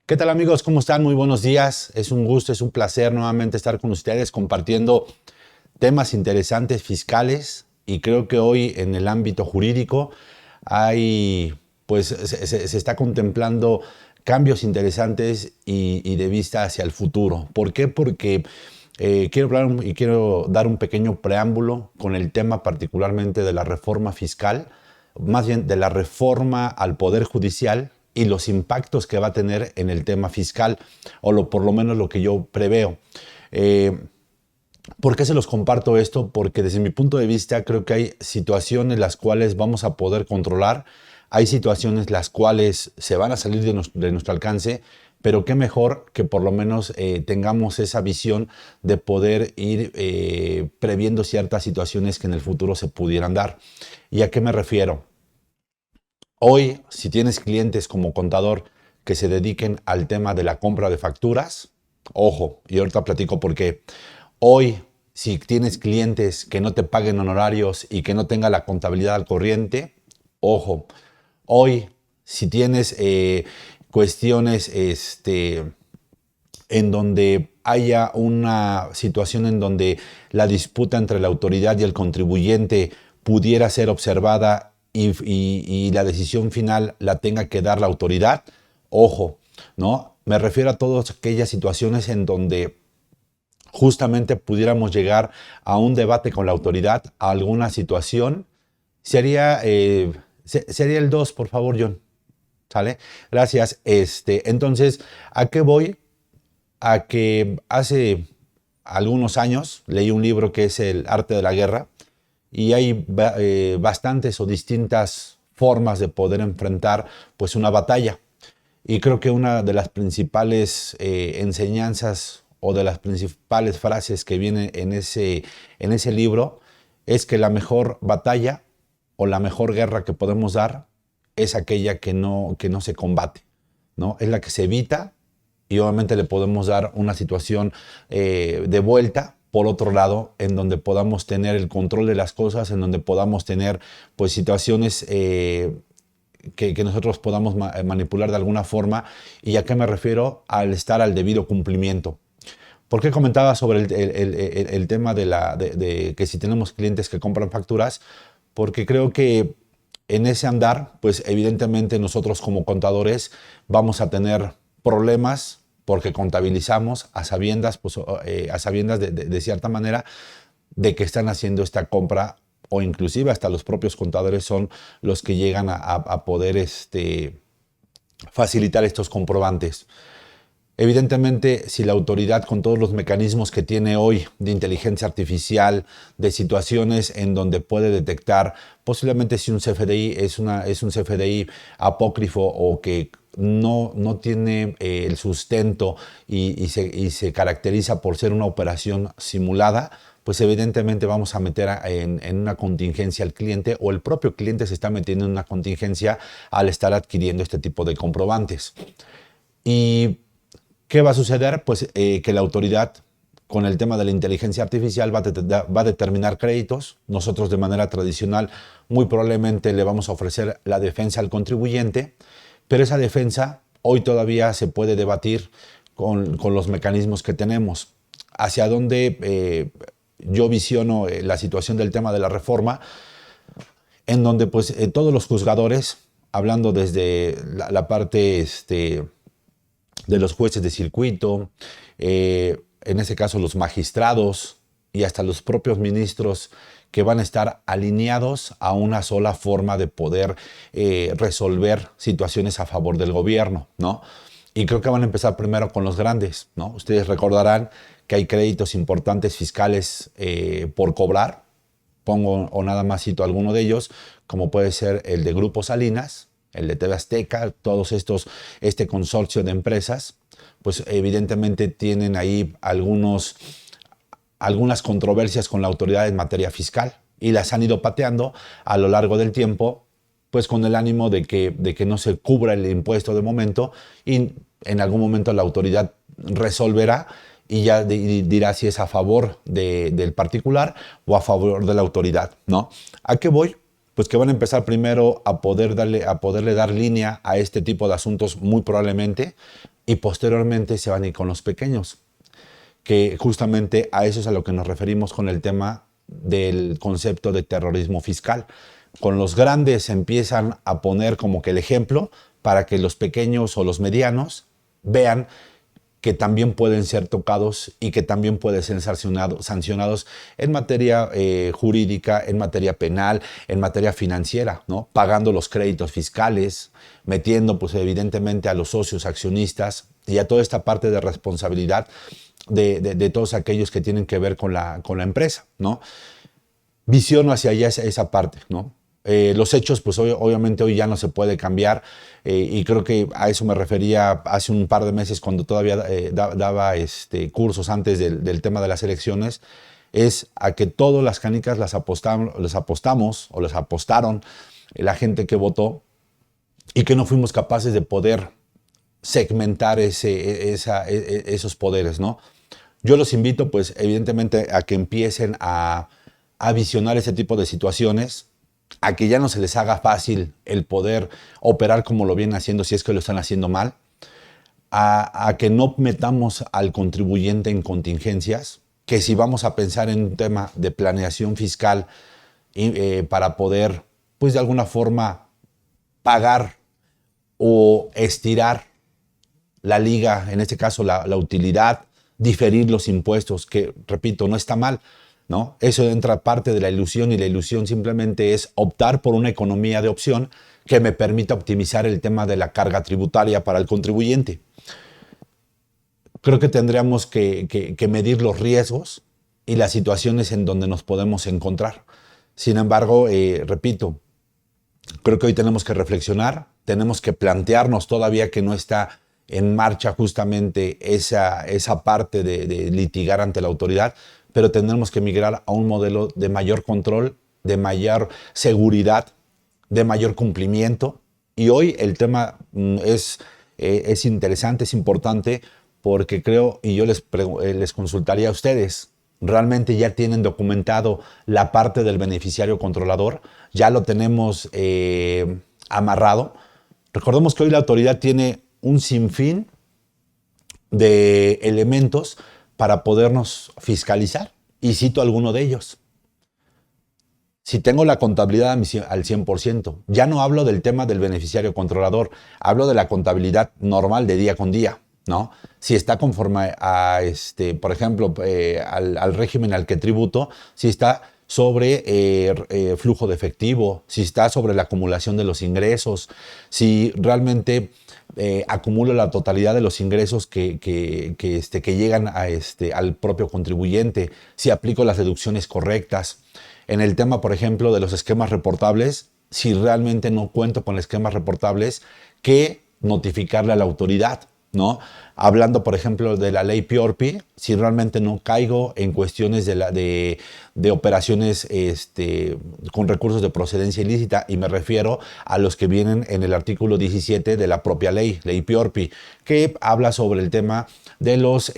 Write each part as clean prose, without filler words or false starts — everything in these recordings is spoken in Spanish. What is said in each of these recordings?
¿Qué tal amigos? ¿Cómo están? Muy buenos días. Es un gusto, es un placer nuevamente estar con ustedes compartiendo temas interesantes fiscales y creo que hoy en el ámbito jurídico hay, pues se está contemplando cambios interesantes y de vista hacia el futuro. ¿Por qué? Porque quiero hablar y quiero dar un pequeño preámbulo con el tema particularmente de la reforma fiscal, más bien de la reforma al Poder Judicial y los impactos que va a tener en el tema fiscal, por lo menos lo que yo preveo. Eh, ¿Por qué se los comparto esto? Porque desde mi punto de vista creo que hay situaciones las cuales vamos a poder controlar, hay situaciones las cuales se van a salir de nuestro alcance, pero qué mejor que por lo menos tengamos esa visión de poder ir previendo ciertas situaciones que en el futuro se pudieran dar. ¿Y a qué me refiero? Hoy, si tienes clientes como contador que se dediquen al tema de la compra de facturas, ojo, y ahorita platico por qué. Hoy, si tienes clientes que no te paguen honorarios y que no tenga la contabilidad al corriente, ojo. Hoy, si tienes cuestiones en donde haya una situación en donde la disputa entre la autoridad y el contribuyente pudiera ser observada y la decisión final la tenga que dar la autoridad, ojo, ¿no? Me refiero a todas aquellas situaciones en donde justamente pudiéramos llegar a un debate con la autoridad, a alguna situación. Sería el 2, por favor, John. ¿Sale? Gracias. Entonces, ¿a qué voy? A que hace algunos años leí un libro que es El arte de la guerra y hay bastantes o distintas formas de poder enfrentar pues una batalla. Y creo que una de las principales enseñanzas o de las principales frases que viene en ese libro es que la mejor batalla o la mejor guerra que podemos dar es aquella que no se combate, ¿no? Es la que se evita y obviamente le podemos dar una situación de vuelta por otro lado, en donde podamos tener el control de las cosas, en donde podamos tener pues situaciones que nosotros podamos manipular de alguna forma. ¿Y a qué me refiero? Al estar al debido cumplimiento. ¿Por qué comentaba sobre el tema de que si tenemos clientes que compran facturas? Porque creo que en ese andar, pues evidentemente nosotros como contadores vamos a tener problemas porque contabilizamos a sabiendas, pues, a sabiendas de cierta manera de que están haciendo esta compra o inclusive hasta los propios contadores son los que llegan a poder facilitar estos comprobantes. Evidentemente, si la autoridad con todos los mecanismos que tiene hoy de inteligencia artificial, de situaciones en donde puede detectar posiblemente si un CFDI es un CFDI apócrifo o que no tiene el sustento y se caracteriza por ser una operación simulada, pues evidentemente vamos a meter en una contingencia al cliente o el propio cliente se está metiendo en una contingencia al estar adquiriendo este tipo de comprobantes. Y ¿qué va a suceder? Pues que la autoridad, con el tema de la inteligencia artificial, va a determinar créditos. Nosotros de manera tradicional muy probablemente le vamos a ofrecer la defensa al contribuyente, pero esa defensa hoy todavía se puede debatir con los mecanismos que tenemos. Hacia dónde yo visiono la situación del tema de la reforma, en donde pues todos los juzgadores, hablando desde la parte de los jueces de circuito, en ese caso los magistrados y hasta los propios ministros que van a estar alineados a una sola forma de poder resolver situaciones a favor del gobierno, ¿no? Y creo que van a empezar primero con los grandes, ¿no? Ustedes recordarán que hay créditos importantes fiscales por cobrar. Pongo o nada más cito alguno de ellos, como puede ser el de Grupo Salinas, el de TV Azteca, todos estos, este consorcio de empresas, pues evidentemente tienen ahí algunas controversias con la autoridad en materia fiscal y las han ido pateando a lo largo del tiempo, pues con el ánimo de que no se cubra el impuesto de momento y en algún momento la autoridad resolverá y ya dirá si es a favor del particular o a favor de la autoridad, ¿no? ¿A qué voy? Pues que van a empezar primero a poderle dar línea a este tipo de asuntos muy probablemente y posteriormente se van a ir con los pequeños, que justamente a eso es a lo que nos referimos con el tema del concepto de terrorismo fiscal. Con los grandes empiezan a poner como que el ejemplo para que los pequeños o los medianos vean que también pueden ser tocados y que también pueden ser sancionados en materia jurídica, en materia penal, en materia financiera, ¿no? Pagando los créditos fiscales, metiendo pues evidentemente a los socios accionistas y a toda esta parte de responsabilidad de todos aquellos que tienen que ver con la empresa, ¿no? Visiono hacia allá esa parte, ¿no? Los hechos, pues obviamente hoy ya no se puede cambiar y creo que a eso me refería hace un par de meses cuando todavía daba cursos antes del tema de las elecciones, es a que todas las canicas las apostamos o las apostaron la gente que votó y que no fuimos capaces de poder segmentar esos poderes, ¿no? Yo los invito, pues, evidentemente, a que empiecen a visionar ese tipo de situaciones, a que ya no se les haga fácil el poder operar como lo vienen haciendo si es que lo están haciendo mal, a que no metamos al contribuyente en contingencias, que si vamos a pensar en un tema de planeación fiscal para poder, pues, de alguna forma pagar o estirar la liga, en este caso la utilidad, diferir los impuestos, que repito, no está mal, ¿no? Eso entra parte de la ilusión y la ilusión simplemente es optar por una economía de opción que me permita optimizar el tema de la carga tributaria para el contribuyente. Creo que tendríamos que medir los riesgos y las situaciones en donde nos podemos encontrar. Sin embargo, repito, creo que hoy tenemos que reflexionar, tenemos que plantearnos todavía que no está en marcha justamente esa parte de litigar ante la autoridad, pero tendremos que migrar a un modelo de mayor control, de mayor seguridad, de mayor cumplimiento. Y hoy el tema es interesante, es importante, porque creo, y yo les consultaría a ustedes, ¿realmente ya tienen documentado la parte del beneficiario controlador? ¿Ya lo tenemos amarrado? Recordemos que hoy la autoridad tiene un sinfín de elementos para podernos fiscalizar. Y cito alguno de ellos. Si tengo la contabilidad al 100%, ya no hablo del tema del beneficiario controlador, hablo de la contabilidad normal de día con día, ¿no? Si está conforme a, por ejemplo, al régimen al que tributo, si está sobre flujo de efectivo, si está sobre la acumulación de los ingresos, si realmente acumulo la totalidad de los ingresos que llegan al propio contribuyente, si aplico las deducciones correctas. En el tema, por ejemplo, de los esquemas reportables, si realmente no cuento con esquemas reportables, ¿qué notificarle a la autoridad? ¿No? Hablando, por ejemplo, de la ley PIORPI, si realmente no caigo en cuestiones de operaciones con recursos de procedencia ilícita, y me refiero a los que vienen en el artículo 17 de la propia ley PIORPI, que habla sobre el tema de los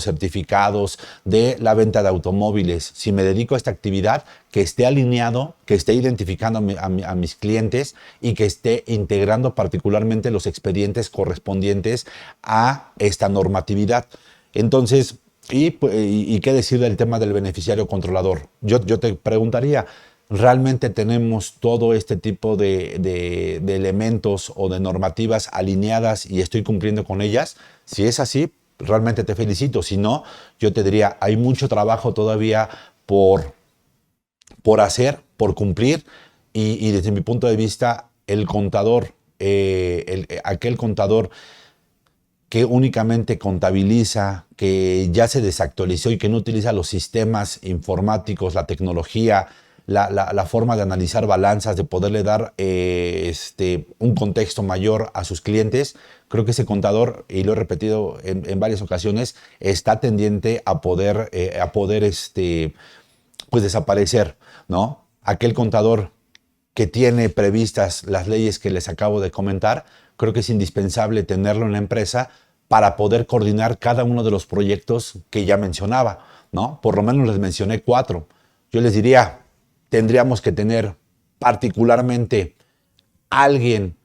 certificados, de la venta de automóviles. Si me dedico a esta actividad, que esté alineado, que esté identificando a mis clientes y que esté integrando particularmente los expedientes correspondientes a esta normatividad. Entonces, ¿y qué decir del tema del beneficiario controlador? Yo te preguntaría, ¿realmente tenemos todo este tipo de elementos o de normativas alineadas y estoy cumpliendo con ellas? Si es así, realmente te felicito. Si no, yo te diría, hay mucho trabajo todavía por hacer, por cumplir, y desde mi punto de vista, el contador, aquel contador que únicamente contabiliza, que ya se desactualizó y que no utiliza los sistemas informáticos, la tecnología, la forma de analizar balanzas, de poderle dar un contexto mayor a sus clientes, creo que ese contador, y lo he repetido en varias ocasiones, está tendiente a poder pues desaparecer, ¿no? Aquel contador que tiene previstas las leyes que les acabo de comentar, creo que es indispensable tenerlo en la empresa para poder coordinar cada uno de los proyectos que ya mencionaba, ¿no? Por lo menos les mencioné 4. Yo les diría, tendríamos que tener particularmente alguien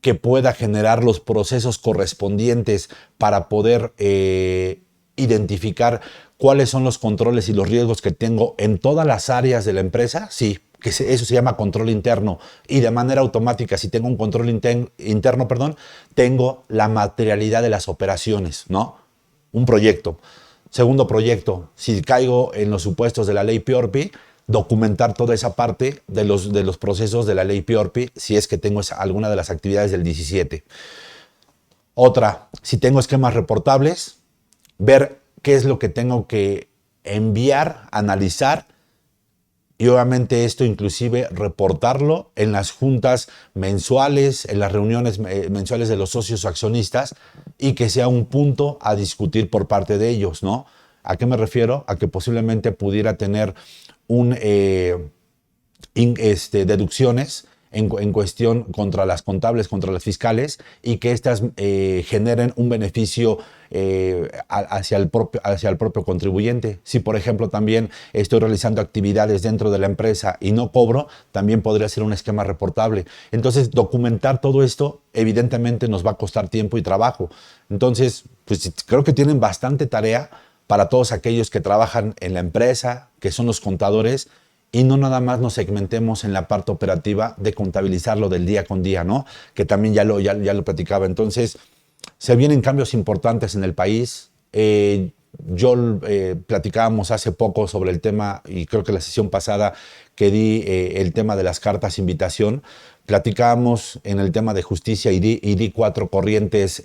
que pueda generar los procesos correspondientes para poder identificar cuáles son los controles y los riesgos que tengo en todas las áreas de la empresa, sí, eso se llama control interno. Y de manera automática, si tengo un control interno, tengo la materialidad de las operaciones, ¿no? Un proyecto. Segundo proyecto, si caigo en los supuestos de la ley PIORPI, documentar toda esa parte de los procesos de la ley PIORPI, si es que tengo alguna de las actividades del 17. Otra, si tengo esquemas reportables, ver qué es lo que tengo que enviar, analizar, y obviamente esto inclusive reportarlo en las juntas mensuales, en las reuniones mensuales de los socios o accionistas, y que sea un punto a discutir por parte de ellos, ¿no? ¿A qué me refiero? A que posiblemente pudiera tener deducciones en cuestión contra las contables, contra las fiscales, y que éstas generen un beneficio hacia el propio contribuyente. Si, por ejemplo, también estoy realizando actividades dentro de la empresa y no cobro, también podría ser un esquema reportable. Entonces, documentar todo esto evidentemente nos va a costar tiempo y trabajo. Entonces, pues creo que tienen bastante tarea para todos aquellos que trabajan en la empresa, que son los contadores, y no nada más nos segmentemos en la parte operativa de contabilizarlo del día con día, ¿no? Que también ya lo platicaba. Entonces, se vienen cambios importantes en el país. Platicábamos hace poco sobre el tema, y creo que la sesión pasada que di el tema de las cartas invitación, platicábamos en el tema de justicia y di 4 corrientes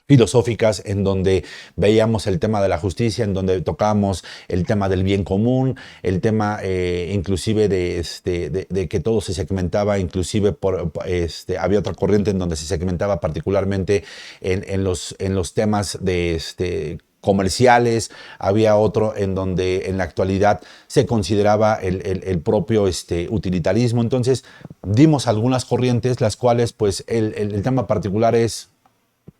filosóficas en donde veíamos el tema de la justicia, en donde tocábamos el tema del bien común, el tema inclusive de que todo se segmentaba, inclusive había otra corriente en donde se segmentaba particularmente en los temas de comerciales, había otro en donde en la actualidad se consideraba el propio utilitarismo. Entonces dimos algunas corrientes, las cuales pues el tema particular es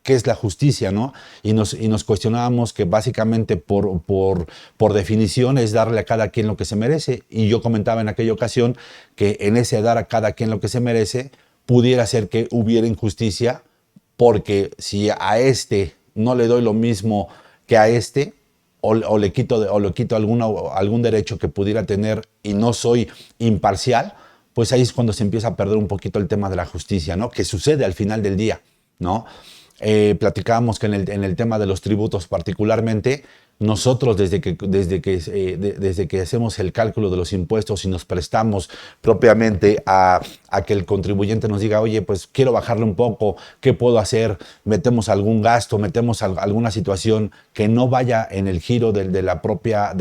qué es la justicia, ¿no? Y nos cuestionábamos que básicamente por definición es darle a cada quien lo que se merece. Y yo comentaba en aquella ocasión que en ese dar a cada quien lo que se merece pudiera ser que hubiera injusticia, porque si a este no le doy lo mismo que a este, o le quito algún derecho que pudiera tener y no soy imparcial, pues ahí es cuando se empieza a perder un poquito el tema de la justicia, ¿no? Que sucede al final del día, ¿no? Platicábamos que en el tema de los tributos particularmente, nosotros desde que hacemos el cálculo de los impuestos y nos prestamos propiamente a que el contribuyente nos diga, oye, pues quiero bajarle un poco, ¿qué puedo hacer? Metemos algún gasto, metemos alguna situación que no vaya en el giro de la propia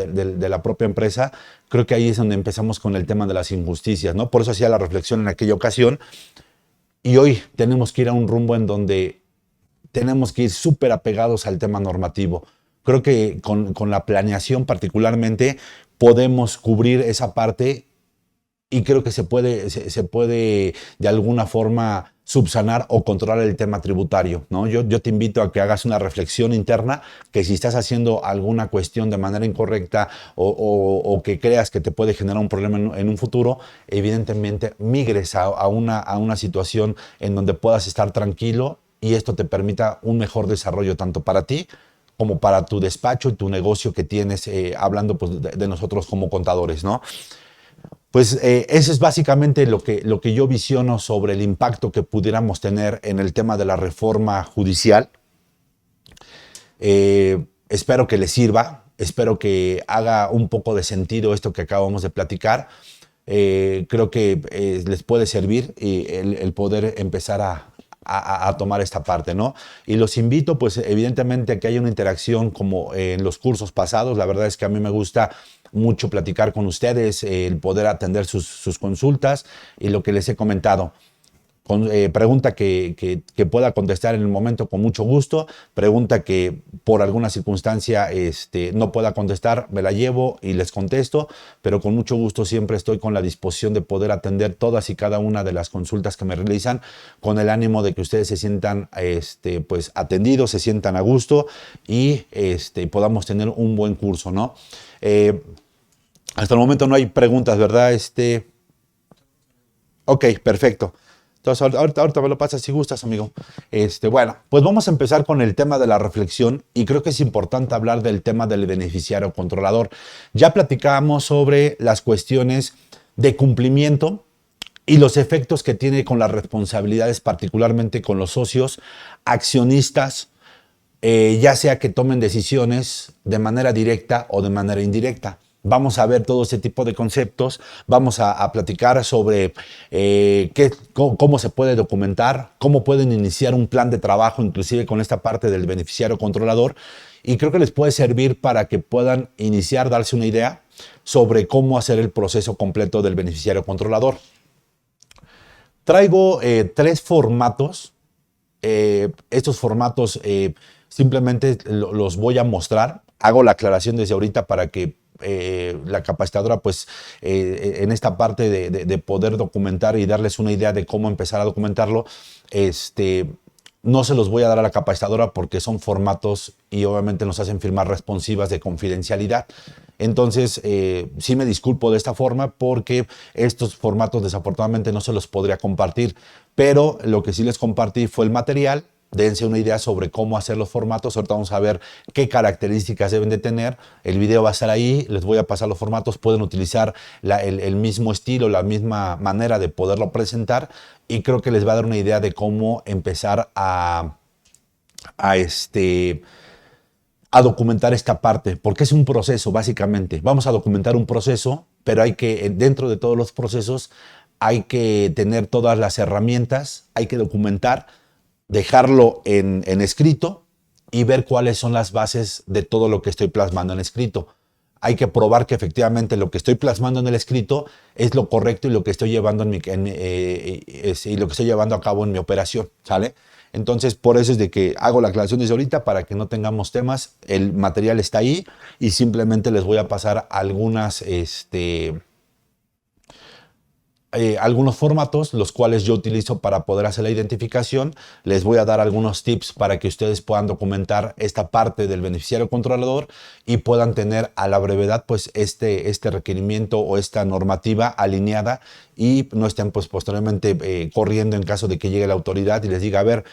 empresa. Creo que ahí es donde empezamos con el tema de las injusticias, ¿no? Por eso hacía la reflexión en aquella ocasión, y hoy tenemos que ir a un rumbo en donde tenemos que ir súper apegados al tema normativo. Creo que con la planeación particularmente podemos cubrir esa parte, y creo que se puede de alguna forma subsanar o controlar el tema tributario, ¿no? Yo te invito a que hagas una reflexión interna, que si estás haciendo alguna cuestión de manera incorrecta o que creas que te puede generar un problema en un futuro, evidentemente migres a una situación en donde puedas estar tranquilo, y esto te permita un mejor desarrollo tanto para ti como para tu despacho y tu negocio que tienes, hablando pues, de nosotros como contadores, ¿no? Pues eso es básicamente lo que yo visiono sobre el impacto que pudiéramos tener en el tema de la reforma judicial. Espero que les sirva, espero que haga un poco de sentido esto que acabamos de platicar. Creo que les puede servir el poder empezar a tomar esta parte, ¿no? Y los invito, pues evidentemente, a que haya una interacción como en los cursos pasados. La verdad es que a mí me gusta mucho platicar con ustedes, el poder atender sus consultas y lo que les he comentado. Pregunta que pueda contestar en el momento con mucho gusto. Pregunta que por alguna circunstancia no pueda contestar, me la llevo y les contesto, pero con mucho gusto siempre estoy con la disposición de poder atender todas y cada una de las consultas que me realizan, con el ánimo de que ustedes se sientan pues atendidos, se sientan a gusto, y podamos tener un buen curso, ¿no? Hasta el momento no hay preguntas, ¿verdad? Ok, perfecto. Entonces, ahorita me lo pasas si gustas, amigo. Bueno, pues vamos a empezar con el tema de la reflexión y creo que es importante hablar del tema del beneficiario controlador. Ya platicábamos sobre las cuestiones de cumplimiento y los efectos que tiene con las responsabilidades, particularmente con los socios, accionistas, ya sea que tomen decisiones de manera directa o de manera indirecta. Vamos a ver todo ese tipo de conceptos, vamos a platicar sobre cómo se puede documentar, cómo pueden iniciar un plan de trabajo, inclusive con esta parte del beneficiario controlador, y creo que les puede servir para que puedan iniciar, darse una idea sobre cómo hacer el proceso completo del beneficiario controlador. Traigo 3 formatos. Estos formatos simplemente los voy a mostrar. Hago la aclaración desde ahorita para que la capacitadora, pues en esta parte de poder documentar y darles una idea de cómo empezar a documentarlo, no se los voy a dar a la capacitadora porque son formatos y obviamente nos hacen firmar responsivas de confidencialidad. Entonces, sí me disculpo de esta forma porque estos formatos desafortunadamente no se los podría compartir, pero lo que sí les compartí fue el material. Dense una idea sobre cómo hacer los formatos. Ahorita vamos a ver qué características deben de tener. El video va a estar ahí, les voy a pasar los formatos. Pueden utilizar el mismo estilo, la misma manera de poderlo presentar y creo que les va a dar una idea de cómo empezar a documentar esta parte, porque es un proceso básicamente. Vamos a documentar un proceso, pero hay que, dentro de todos los procesos, hay que tener todas las herramientas, hay que documentar, dejarlo en escrito y ver cuáles son las bases de todo lo que estoy plasmando en escrito. Hay que probar que efectivamente lo que estoy plasmando en el escrito es lo correcto y lo que estoy llevando y lo que estoy llevando a cabo en mi operación, ¿sale? Entonces, por eso es de que hago la aclaración desde ahorita para que no tengamos temas. El material está ahí y simplemente les voy a pasar algunos formatos, los cuales yo utilizo para poder hacer la identificación. Les voy a dar algunos tips para que ustedes puedan documentar esta parte del beneficiario controlador y puedan tener a la brevedad pues este requerimiento o esta normativa alineada y no estén pues posteriormente corriendo en caso de que llegue la autoridad y les diga, a ver,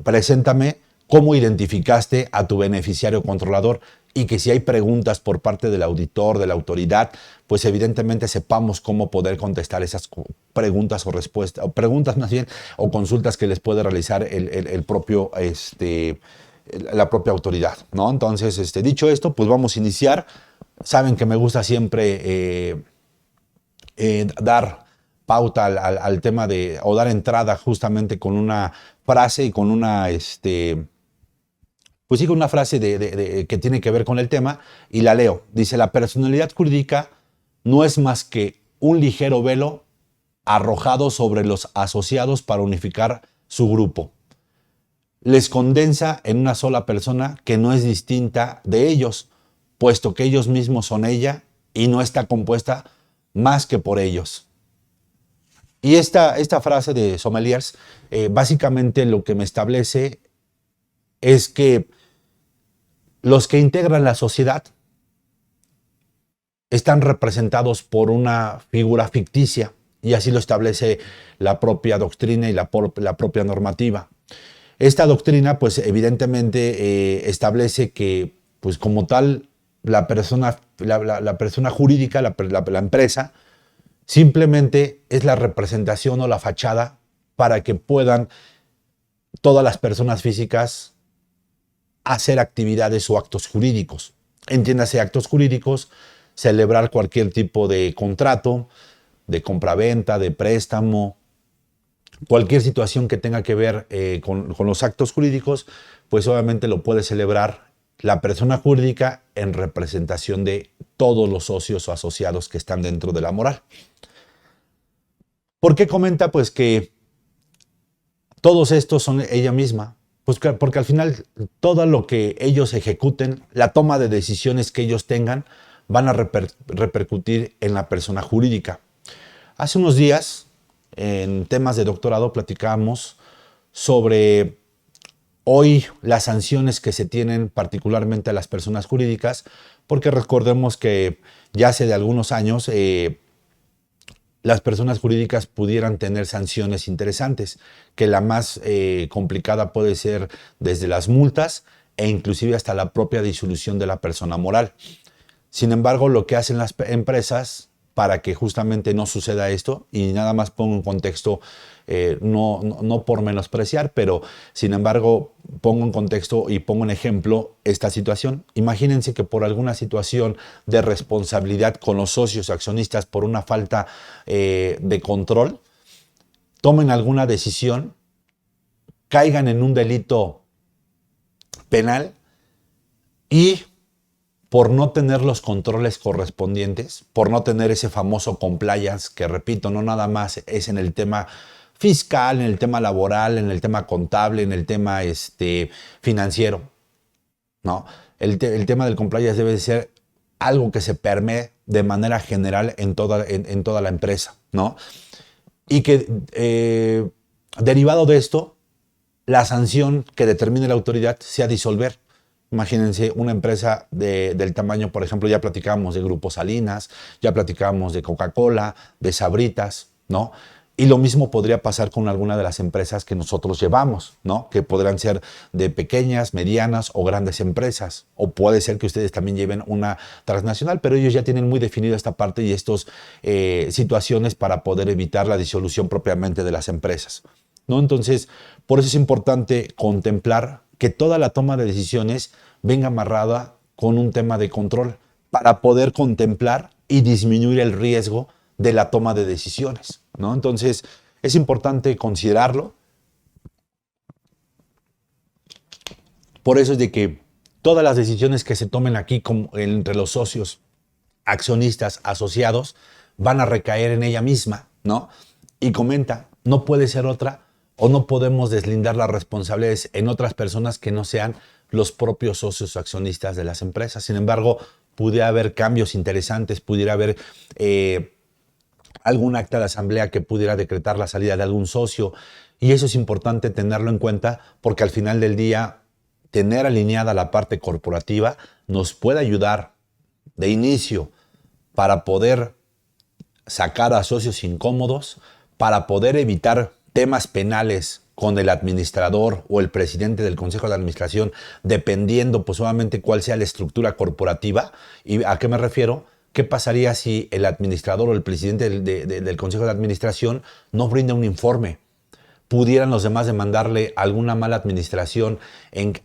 preséntame cómo identificaste a tu beneficiario controlador y que si hay preguntas por parte del auditor, de la autoridad, pues evidentemente sepamos cómo poder contestar esas preguntas o respuestas, o preguntas más bien, o consultas que les puede realizar la propia autoridad, ¿no? Entonces, dicho esto, pues vamos a iniciar. Saben que me gusta siempre dar pauta al tema o dar entrada justamente con una frase y con una, pues sí, con una frase que tiene que ver con el tema y la leo. Dice, la personalidad jurídica no es más que un ligero velo arrojado sobre los asociados para unificar su grupo. Les condensa en una sola persona que no es distinta de ellos, puesto que ellos mismos son ella y no está compuesta más que por ellos. Y esta frase de Sommeliers básicamente lo que me establece es que los que integran la sociedad están representados por una figura ficticia y así lo establece la propia doctrina y la propia normativa. Esta doctrina pues evidentemente establece que pues como tal la persona jurídica, la empresa, simplemente es la representación o la fachada para que puedan todas las personas físicas hacer actividades o actos jurídicos. Entiéndase actos jurídicos, celebrar cualquier tipo de contrato, de compraventa, de préstamo, cualquier situación que tenga que ver con los actos jurídicos, pues obviamente lo puede celebrar la persona jurídica en representación de todos los socios o asociados que están dentro de la moral. ¿Por qué comenta? Pues que todos estos son ella misma. Pues porque al final todo lo que ellos ejecuten, la toma de decisiones que ellos tengan, van a repercutir en la persona jurídica. Hace unos días, en temas de doctorado, platicamos sobre hoy las sanciones que se tienen particularmente a las personas jurídicas, porque recordemos que ya hace de algunos años las personas jurídicas pudieran tener sanciones interesantes, que la más complicada puede ser desde las multas e inclusive hasta la propia disolución de la persona moral. Sin embargo, lo que hacen las empresas para que justamente no suceda esto, y nada más pongo en contexto, no por menospreciar, pero sin embargo pongo en contexto y pongo en ejemplo esta situación. Imagínense que por alguna situación de responsabilidad con los socios accionistas por una falta de control, tomen alguna decisión, caigan en un delito penal y por no tener los controles correspondientes, por no tener ese famoso compliance, que repito, no nada más es en el tema fiscal, en el tema laboral, en el tema contable, en el tema financiero, ¿no? El tema del compliance debe de ser algo que se permee de manera general en toda la empresa, ¿no? Y que derivado de esto, la sanción que determine la autoridad sea disolver. Imagínense una empresa del tamaño, por ejemplo, ya platicábamos de Grupo Salinas, ya platicábamos de Coca-Cola, de Sabritas, ¿no? Y lo mismo podría pasar con alguna de las empresas que nosotros llevamos, ¿no? Que podrán ser de pequeñas, medianas o grandes empresas. O puede ser que ustedes también lleven una transnacional, pero ellos ya tienen muy definida esta parte y estas situaciones para poder evitar la disolución propiamente de las empresas, ¿no? Entonces, por eso es importante contemplar que toda la toma de decisiones venga amarrada con un tema de control para poder contemplar y disminuir el riesgo de la toma de decisiones, ¿no? Entonces, es importante considerarlo. Por eso es de que todas las decisiones que se tomen aquí entre los socios, accionistas, asociados, van a recaer en ella misma, ¿no? Y comenta, no puede ser otra o no podemos deslindar las responsabilidades en otras personas que no sean los propios socios accionistas de las empresas. Sin embargo, pudiera haber cambios interesantes, pudiera haber algún acta de asamblea que pudiera decretar la salida de algún socio. Y eso es importante tenerlo en cuenta porque al final del día, tener alineada la parte corporativa nos puede ayudar de inicio para poder sacar a socios incómodos, para poder evitar temas penales con el administrador o el presidente del consejo de administración, dependiendo pues obviamente cuál sea la estructura corporativa. ¿Y a qué me refiero? ¿Qué pasaría si el administrador o el presidente del consejo de administración no brinda un informe? ¿Pudieran los demás demandarle alguna mala administración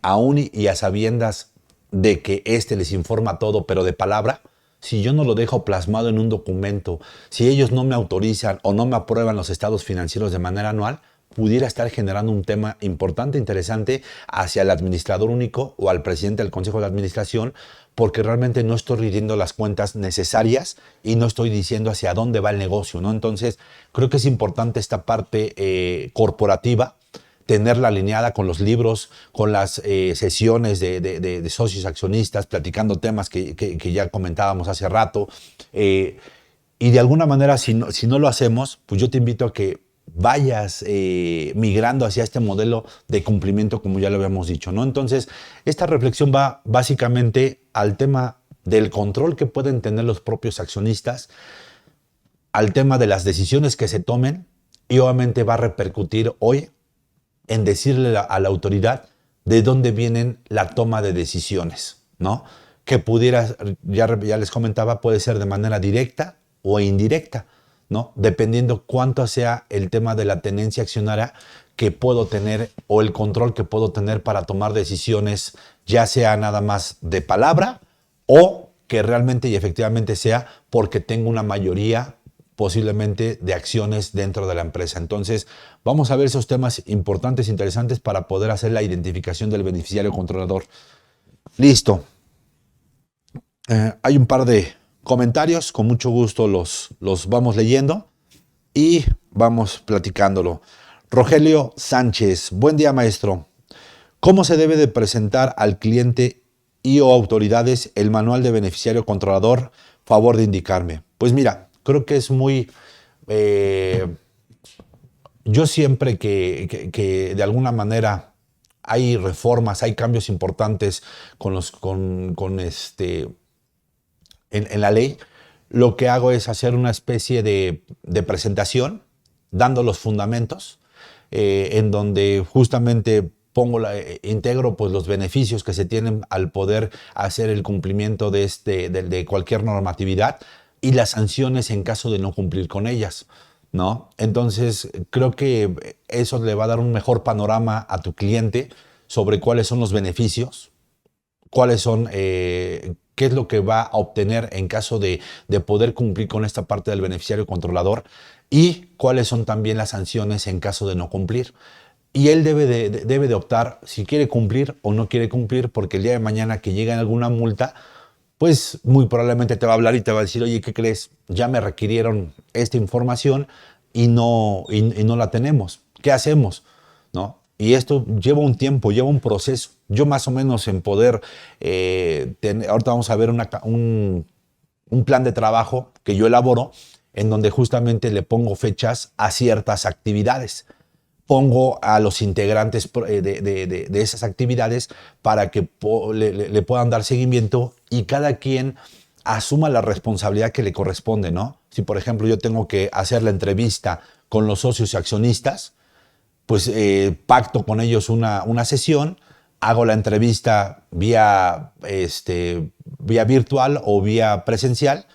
aún y a sabiendas de que éste les informa todo, pero de palabra? Si yo no lo dejo plasmado en un documento, si ellos no me autorizan o no me aprueban los estados financieros de manera anual, pudiera estar generando un tema importante, interesante hacia el administrador único o al presidente del consejo de administración, porque realmente no estoy rindiendo las cuentas necesarias y no estoy diciendo hacia dónde va el negocio, ¿no? Entonces, creo que es importante esta parte corporativa, tenerla alineada con los libros, con las sesiones de socios accionistas, platicando temas que ya comentábamos hace rato. Y de alguna manera, si no lo hacemos, pues yo te invito a que vayas migrando hacia este modelo de cumplimiento, como ya lo habíamos dicho, ¿no? Entonces, esta reflexión va básicamente al tema del control que pueden tener los propios accionistas, al tema de las decisiones que se tomen y obviamente va a repercutir hoy en decirle a la autoridad de dónde vienen la toma de decisiones, ¿no? Que pudiera, ya les comentaba, puede ser de manera directa o indirecta, ¿no? Dependiendo cuánto sea el tema de la tenencia accionaria que puedo tener o el control que puedo tener para tomar decisiones, ya sea nada más de palabra o que realmente y efectivamente sea porque tengo una mayoría posiblemente de acciones dentro de la empresa. Entonces, vamos a ver esos temas importantes, interesantes para poder hacer la identificación del beneficiario controlador. Listo. Hay un par de comentarios, con mucho gusto los vamos leyendo y vamos platicándolo. Rogelio Sánchez, buen día maestro. ¿Cómo se debe de presentar al cliente y o autoridades el manual de beneficiario controlador? Favor de indicarme. Pues mira, creo que es muy... yo siempre que de alguna manera hay reformas, hay cambios importantes en la ley, lo que hago es hacer una especie de presentación, dando los fundamentos, en donde justamente integro pues, los beneficios que se tienen al poder hacer el cumplimiento de cualquier normatividad y las sanciones en caso de no cumplir con ellas, ¿no? Entonces, creo que eso le va a dar un mejor panorama a tu cliente sobre cuáles son los beneficios, cuáles son, qué es lo que va a obtener en caso de poder cumplir con esta parte del beneficiario controlador y cuáles son también las sanciones en caso de no cumplir. Y él debe de optar si quiere cumplir o no quiere cumplir, porque el día de mañana que llegue alguna multa, pues muy probablemente te va a hablar y te va a decir, oye, ¿qué crees? Ya me requirieron esta información y no la tenemos. ¿Qué hacemos? ¿No? Y esto lleva un tiempo, lleva un proceso. Yo más o menos en poder, ahorita vamos a ver un plan de trabajo que yo elaboro, en donde justamente le pongo fechas a ciertas actividades. Pongo a los integrantes de esas actividades para que le puedan dar seguimiento y cada quien asuma la responsabilidad que le corresponde, ¿no? Si, por ejemplo, yo tengo que hacer la entrevista con los socios y accionistas, pues pacto con ellos una sesión, hago la entrevista vía virtual o vía presencial.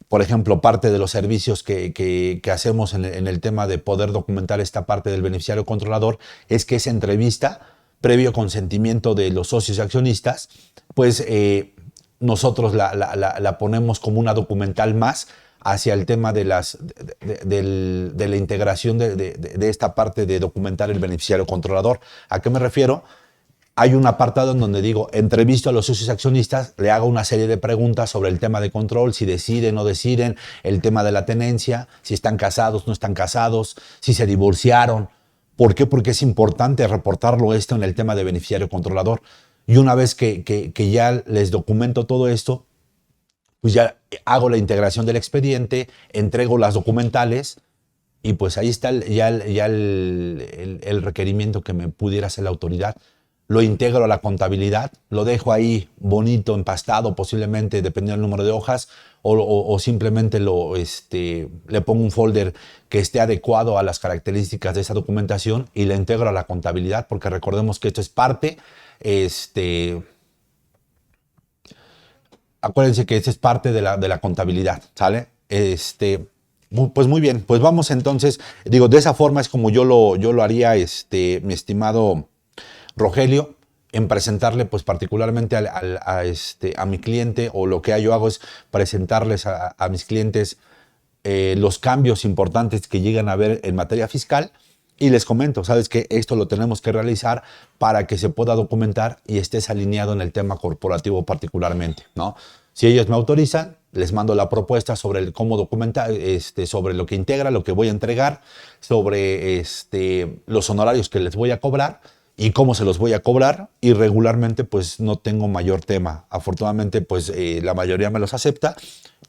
Por ejemplo, parte de los servicios que hacemos en el tema de poder documentar esta parte del beneficiario controlador es que esa entrevista, previo consentimiento de los socios y accionistas, pues nosotros la ponemos como una documental más hacia el tema de la integración de esta parte de documentar el beneficiario controlador. ¿A qué me refiero? Hay un apartado en donde digo, entrevisto a los socios accionistas, le hago una serie de preguntas sobre el tema de control, si deciden o no deciden, el tema de la tenencia, si están casados, no están casados, si se divorciaron. ¿Por qué? Porque es importante reportarlo esto en el tema de beneficiario controlador. Y una vez que ya les documento todo esto, pues ya hago la integración del expediente, entrego las documentales y pues ahí está el requerimiento que me pudiera hacer la autoridad. Lo integro a la contabilidad, lo dejo ahí bonito, empastado, posiblemente dependiendo del número de hojas, o simplemente le pongo un folder que esté adecuado a las características de esa documentación y le integro a la contabilidad, porque recordemos que esto es parte, acuérdense que esto es parte de la contabilidad, ¿sale? Pues muy bien, pues vamos entonces, digo, de esa forma es como yo lo haría, mi estimado Rogelio, en presentarle pues particularmente a mi cliente, o lo que yo hago es presentarles a mis clientes los cambios importantes que llegan a haber en materia fiscal y les comento, sabes que esto lo tenemos que realizar para que se pueda documentar y estés alineado en el tema corporativo particularmente, ¿no? Si ellos me autorizan, les mando la propuesta sobre cómo documentar, sobre lo que integra, lo que voy a entregar, sobre los honorarios que les voy a cobrar y cómo se los voy a cobrar, y regularmente pues no tengo mayor tema. Afortunadamente pues la mayoría me los acepta.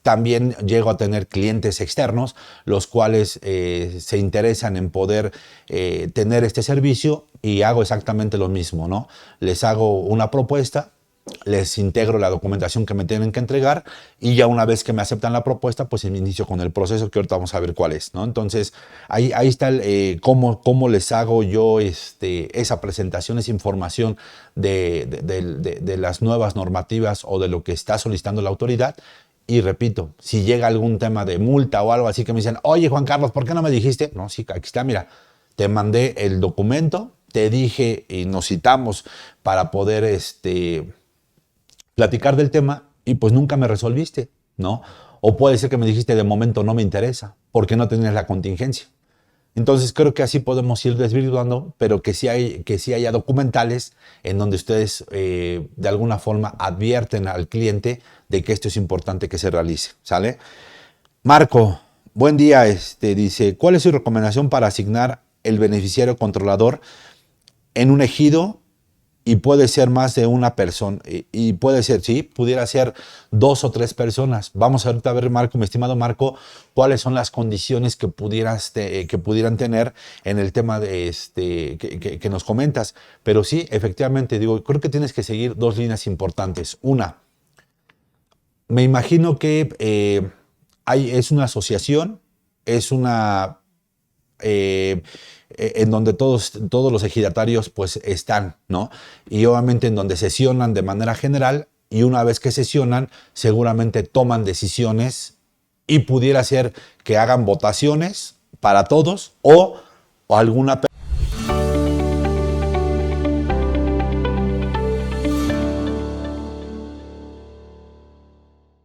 También llego a tener clientes externos, los cuales se interesan en poder tener este servicio, y hago exactamente lo mismo, ¿no? Les hago una propuesta, les integro la documentación que me tienen que entregar, y ya una vez que me aceptan la propuesta, pues me inicio con el proceso, que ahorita vamos a ver cuál es, ¿no? Entonces, ahí está cómo les hago yo esa presentación, esa información de las nuevas normativas o de lo que está solicitando la autoridad. Y repito, si llega algún tema de multa o algo así que me dicen, oye Juan Carlos, ¿por qué no me dijiste? No, sí, aquí está, mira, te mandé el documento, te dije y nos citamos para poder platicar del tema y pues nunca me resolviste, ¿no? O puede ser que me dijiste de momento no me interesa, porque no tenías la contingencia. Entonces creo que así podemos ir desvirtuando, pero que sí haya documentales en donde ustedes de alguna forma advierten al cliente de que esto es importante que se realice, ¿sale? Marco, buen día, dice, ¿cuál es su recomendación para asignar el beneficiario controlador en un ejido? Y puede ser más de una persona, y puede ser, sí, pudiera ser 2 o 3 personas. Vamos ahorita a ver, Marco, mi estimado Marco, cuáles son las condiciones que pudieran tener en el tema de que nos comentas. Pero sí, efectivamente, digo, creo que tienes que seguir 2 líneas importantes. Una, Me imagino que es una asociación, es una en donde todos los ejidatarios pues están, ¿no? Y obviamente en donde sesionan de manera general y una vez que sesionan seguramente toman decisiones y pudiera ser que hagan votaciones para todos o alguna